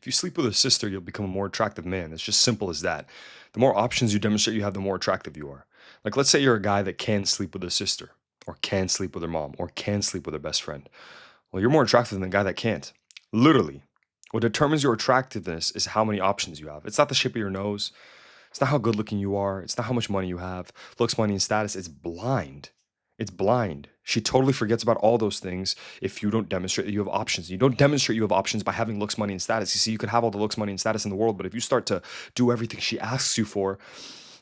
If you sleep with a sister, you'll become a more attractive man. It's just simple as that. The more options you demonstrate you have, the more attractive you are. Like, let's say you're a guy that can sleep with a sister, or can sleep with her mom, or can sleep with her best friend. Well, you're more attractive than the guy that can't. Literally. What determines your attractiveness is how many options you have. It's not the shape of your nose. It's not how good looking you are. It's not how much money you have. Looks, money, and status. It's blind. It's blind. She totally forgets about all those things if you don't demonstrate that you have options. You don't demonstrate you have options by having looks, money, and status. You see, you could have all the looks, money, and status in the world, but if you start to do everything she asks you for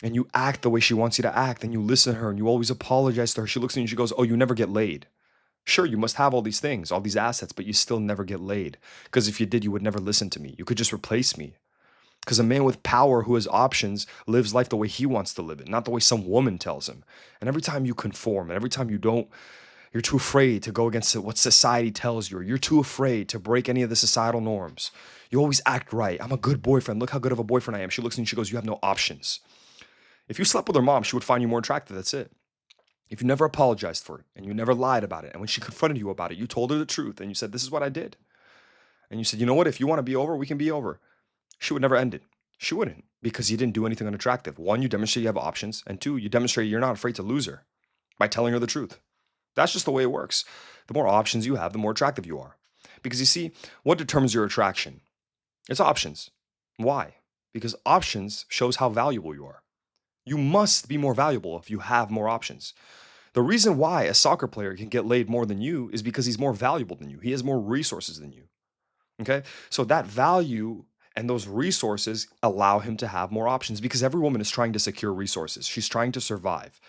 and you act the way she wants you to act, and you listen to her and you always apologize to her, she looks at you and she goes, "Oh, you never get laid." Sure, you must have all these things, all these assets, but you still never get laid. Because if you did, you would never listen to me. You could just replace me. Because a man with power who has options lives life the way he wants to live it, not the way some woman tells him. And every time you conform, and every time you don't, you're too afraid to go against what society tells you, or you're too afraid to break any of the societal norms. You always act right. I'm a good boyfriend. Look how good of a boyfriend I am. She looks at you and she goes, "You have no options." If you slept with her mom, she would find you more attractive. That's it. If you never apologized for it and you never lied about it, and when she confronted you about it, you told her the truth and you said, "This is what I did." And you said, "You know what? If you want to be over, we can be over." She would never end it. She wouldn't, because you didn't do anything unattractive. One, you demonstrate you have options. And two, you demonstrate you're not afraid to lose her by telling her the truth. That's just the way it works. The more options you have, the more attractive you are. Because you see, what determines your attraction? It's options. Why? Because options shows how valuable you are. You must be more valuable if you have more options. The reason why a soccer player can get laid more than you is because he's more valuable than you. He has more resources than you. Okay. So that value and those resources allow him to have more options because every woman is trying to secure resources. She's trying to survive.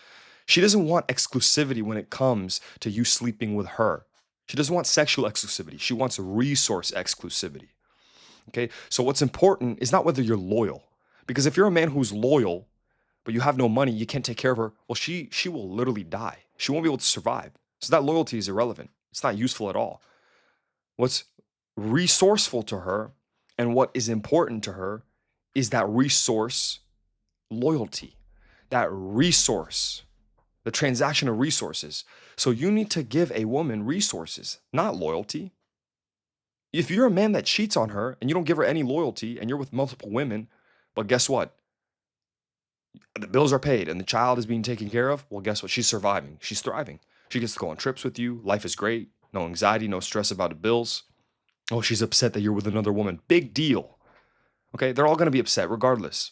She doesn't want exclusivity when it comes to you sleeping with her. She doesn't want sexual exclusivity. She wants resource exclusivity. Okay. So what's important is not whether you're loyal, because if you're a man who's loyal, but you have no money, you can't take care of her, well, she will literally die. She won't be able to survive. So that loyalty is irrelevant. It's not useful at all. What's resourceful to her and what is important to her is that resource loyalty, that resource, the transaction of resources. So you need to give a woman resources, not loyalty. If you're a man that cheats on her and you don't give her any loyalty and you're with multiple women, but guess what? The bills are paid and the child is being taken care of, well, guess what? She's surviving. She's thriving. She gets to go on trips with you. Life is great. No anxiety, no stress about the bills. Oh, she's upset that you're with another woman. Big deal. Okay, they're all going to be upset regardless.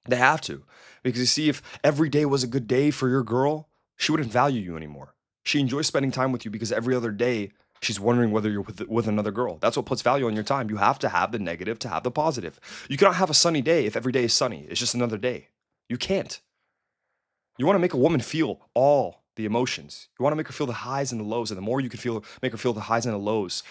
They have to. Because you see, if every day was a good day for your girl, she wouldn't value you anymore. She enjoys spending time with you because every other day she's wondering whether you're with another girl. That's what puts value on your time. You have to have the negative to have the positive. You cannot have a sunny day if every day is sunny. It's just another day. You can't. You want to make a woman feel all the emotions. You want to make her feel the highs and the lows. And the more you can make her feel the highs and the lows,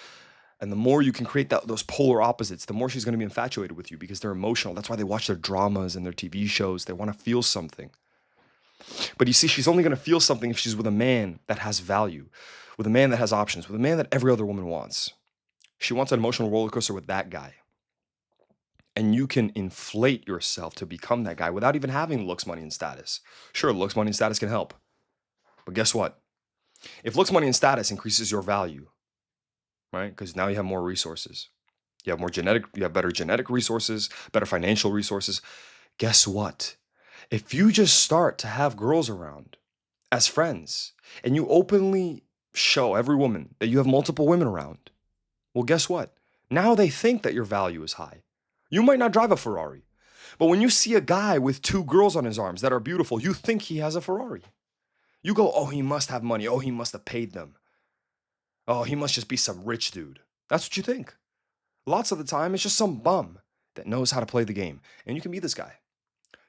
and the more you can create those polar opposites, the more she's going to be infatuated with you because they're emotional. That's why they watch their dramas and their TV shows. They want to feel something. But you see, she's only going to feel something if she's with a man that has value, with a man that has options, with a man that every other woman wants. She wants an emotional roller coaster with that guy. And you can inflate yourself to become that guy without even having looks, money, and status. Sure, looks, money, and status can help. But guess what? If looks, money, and status increases your value, right? Because now you have more resources. You have better genetic resources, better financial resources. Guess what? If you just start to have girls around as friends and you openly show every woman that you have multiple women around, well, guess what? Now they think that your value is high. You might not drive a Ferrari, but when you see a guy with two girls on his arms that are beautiful, you think he has a Ferrari. You go, "Oh, he must have money. Oh, he must have paid them. Oh, he must just be some rich dude." That's what you think. Lots of the time, it's just some bum that knows how to play the game. And you can be this guy.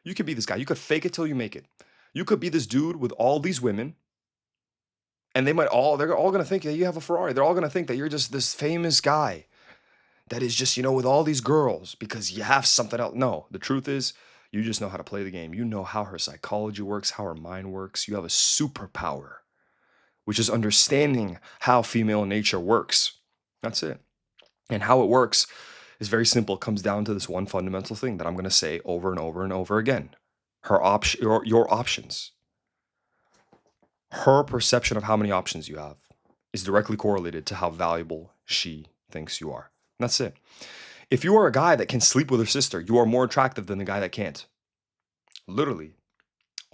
You could be this guy. You could fake it till you make it. You could be this dude with all these women, and they're all going to think that you have a Ferrari. They're all going to think that you're just this famous guy that is just, with all these girls because you have something else. No, the truth is, you just know how to play the game. You know how her psychology works, how her mind works. You have a superpower, which is understanding how female nature works. That's it. And how it works is very simple. It comes down to this one fundamental thing that I'm going to say over and over and over again. Your options. Her perception of how many options you have is directly correlated to how valuable she thinks you are. And that's it. If you are a guy that can sleep with her sister, you are more attractive than the guy that can't. Literally.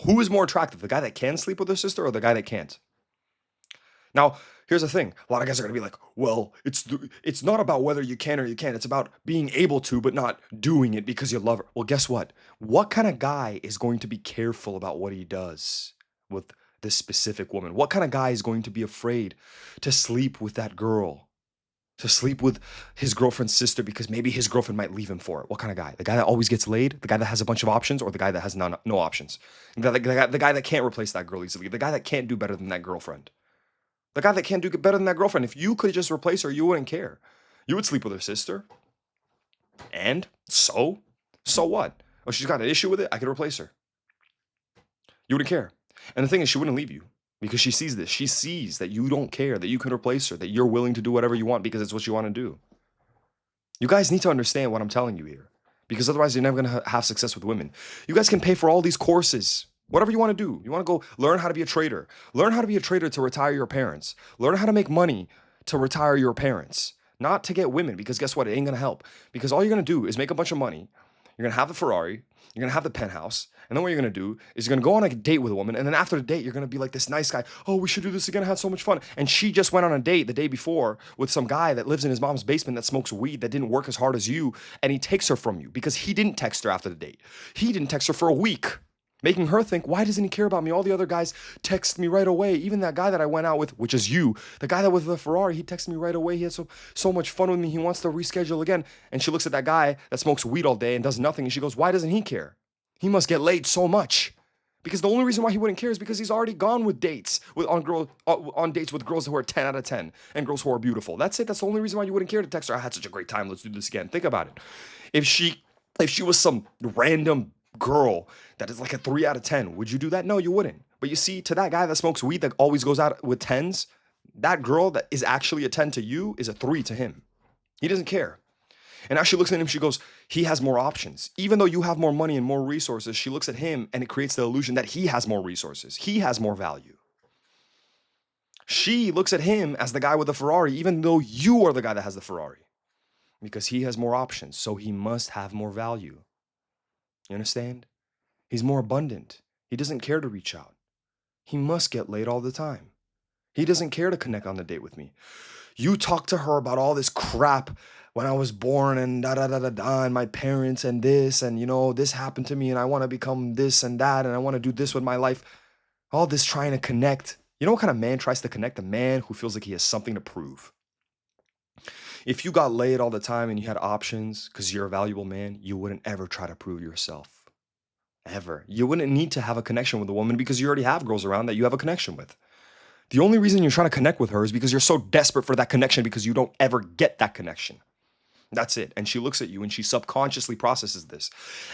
Who is more attractive, the guy that can sleep with her sister or the guy that can't? Now, here's the thing. A lot of guys are going to be like, well, it's not about whether you can or you can't. It's about being able to, but not doing it because you love her. Well, guess what? What kind of guy is going to be careful about what he does with this specific woman? What kind of guy is going to be afraid to sleep with that girl? To sleep with his girlfriend's sister because maybe his girlfriend might leave him for it. What kind of guy? The guy that always gets laid? The guy that has a bunch of options? Or the guy that has no options? The guy that can't replace that girl easily? The guy that can't do better than that girlfriend? The guy that can't do better than that girlfriend? If you could just replace her, you wouldn't care. You would sleep with her sister. And so? So what? Oh, she's got an issue with it? I could replace her. You wouldn't care. And the thing is, she wouldn't leave you. Because she sees this. She sees that you don't care, that you can replace her, that you're willing to do whatever you want because it's what you want to do. You guys need to understand what I'm telling you here. Because otherwise, you're never going to have success with women. You guys can pay for all these courses. Whatever you want to do. You want to go learn how to be a trader. Learn how to be a trader to retire your parents. Learn how to make money to retire your parents. Not to get women, because guess what? It ain't going to help. Because all you're going to do is make a bunch of money. You're going to have the Ferrari. You're going to have the penthouse. And then what you're going to do is you're going to go on a date with a woman. And then after the date, you're going to be like this nice guy. Oh, we should do this again. I had so much fun. And she just went on a date the day before with some guy that lives in his mom's basement that smokes weed, that didn't work as hard as you. And he takes her from you because he didn't text her after the date. He didn't text her for a week, making her think, why doesn't he care about me? All the other guys text me right away. Even that guy that I went out with, which is you, the guy that was with the Ferrari, he texted me right away. He had so much fun with me. He wants to reschedule again. And she looks at that guy that smokes weed all day and does nothing. And she goes, why doesn't he care? He must get laid so much. Because the only reason why he wouldn't care is because he's already gone with dates on dates with girls who are 10 out of 10 and girls who are beautiful. That's it. That's the only reason why you wouldn't care to text her. I had such a great time. Let's do this again. Think about it. If she was some random girl that is like a 3 out of 10, would you do that? No, you wouldn't. But you see, to that guy that smokes weed that always goes out with 10s, that girl that is actually a 10 to you is a 3 to him. He doesn't care. And as she looks at him, she goes, he has more options. Even though you have more money and more resources, she looks at him and it creates the illusion that he has more resources. He has more value. She looks at him as the guy with the Ferrari, even though you are the guy that has the Ferrari. Because he has more options, so he must have more value. You understand? He's more abundant. He doesn't care to reach out. He must get laid all the time. He doesn't care to connect on the date with me. You talk to her about all this crap when I was born and da-da-da-da-da, and my parents and this, and this happened to me and I want to become this and that, and I want to do this with my life. All this trying to connect. You know what kind of man tries to connect? A man who feels like he has something to prove. If you got laid all the time and you had options because you're a valuable man, you wouldn't ever try to prove yourself. Ever. You wouldn't need to have a connection with a woman because you already have girls around that you have a connection with. The only reason you're trying to connect with her is because you're so desperate for that connection because you don't ever get that connection. That's it. And she looks at you and she subconsciously processes this.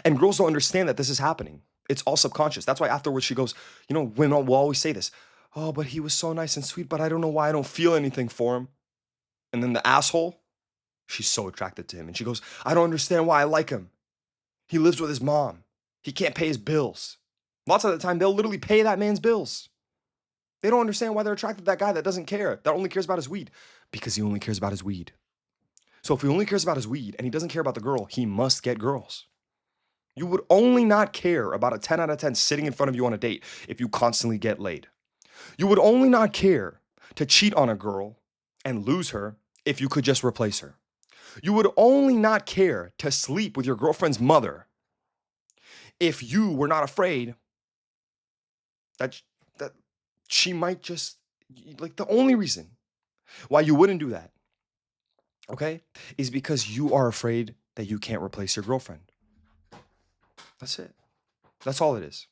And girls don't understand that this is happening. It's all subconscious. That's why afterwards she goes, women will always say this. Oh, but he was so nice and sweet, but I don't know why I don't feel anything for him. And then the asshole, she's so attracted to him. And she goes, I don't understand why I like him. He lives with his mom. He can't pay his bills. Lots of the time, they'll literally pay that man's bills. They don't understand why they're attracted to that guy that doesn't care, that only cares about his weed. Because he only cares about his weed. So if he only cares about his weed and he doesn't care about the girl, he must get girls. You would only not care about a 10 out of 10 sitting in front of you on a date if you constantly get laid. You would only not care to cheat on a girl and lose her if you could just replace her. You would only not care to sleep with your girlfriend's mother if you were not afraid that she might just, like, the only reason why you wouldn't do that, okay, is because you are afraid that you can't replace your girlfriend. That's it. That's all it is.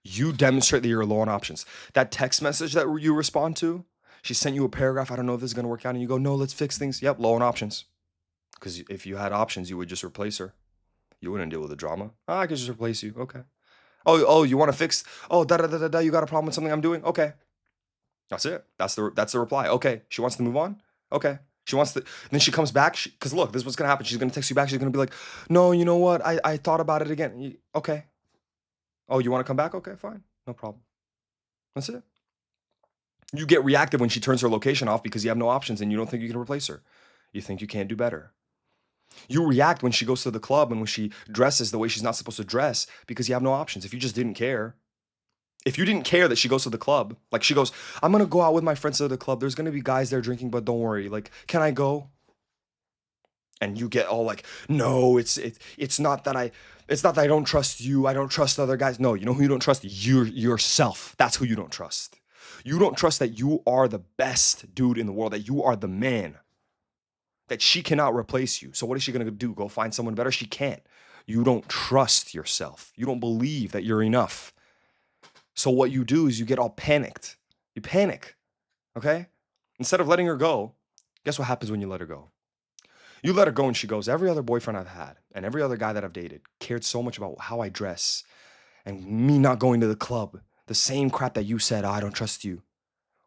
You demonstrate that you're low on options. That text message that you respond to, she sent you a paragraph, I don't know if this is going to work out, and you go, no, let's fix things. Yep, low on options. Because if you had options, you would just replace her. You wouldn't deal with the drama. I could just replace you. Okay. Oh, you want to fix? Oh, da-da-da-da-da, you got a problem with something I'm doing? Okay. That's it. That's the reply. Okay. She wants to move on? Okay. She wants to, and then she comes back, because look, this is what's going to happen. She's going to text you back. She's going to be like, no, you know what? I thought about it again. Okay. Oh, you want to come back? Okay, fine. No problem. That's it. You get reactive when she turns her location off because you have no options and you don't think you can replace her. You think you can't do better. You react when she goes to the club and when she dresses the way she's not supposed to dress because you have no options. If you just didn't care, if you didn't care that she goes to the club, like she goes, I'm gonna go out with my friends to the club. There's gonna be guys there drinking, but don't worry. Like, can I go? And you get all like, no, it's not that I don't trust you. I don't trust other guys. No, you know who you don't trust? Yourself. That's who you don't trust. You don't trust that you are the best dude in the world, that you are the man, that she cannot replace you. So what is she gonna do? Go find someone better? She can't. You don't trust yourself. You don't believe that you're enough. So what you do is you get all panicked. You panic, okay? Instead of letting her go, guess what happens when you let her go? You let her go and she goes, every other boyfriend I've had and every other guy that I've dated cared so much about how I dress and me not going to the club. The same crap that you said, "Oh, I don't trust you,"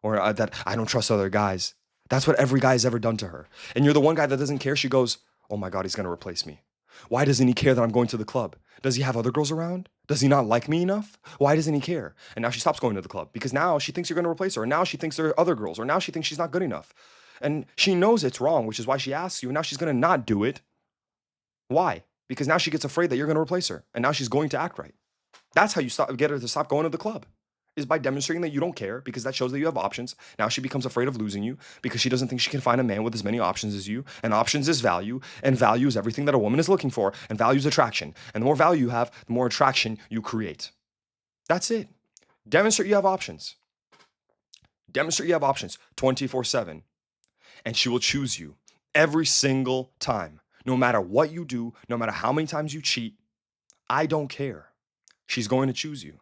or that I don't trust other guys. That's what every guy has ever done to her. And you're the one guy that doesn't care. She goes, oh my God, he's going to replace me. Why doesn't he care that I'm going to the club? Does he have other girls around? Does he not like me enough? Why doesn't he care? And now she stops going to the club because now she thinks you're going to replace her. And now she thinks there are other girls, or now she thinks she's not good enough. And she knows it's wrong, which is why she asks you. And now she's going to not do it. Why? Because now she gets afraid that you're going to replace her. And now she's going to act right. That's how you get her to stop going to the club, is by demonstrating that you don't care, because that shows that you have options. Now she becomes afraid of losing you because she doesn't think she can find a man with as many options as you. And options is value, and value is everything that a woman is looking for, and value is attraction. And the more value you have, the more attraction you create. That's it. Demonstrate you have options. Demonstrate you have options 24/7, and she will choose you every single time. No matter what you do, no matter how many times you cheat, I don't care. She's going to choose you.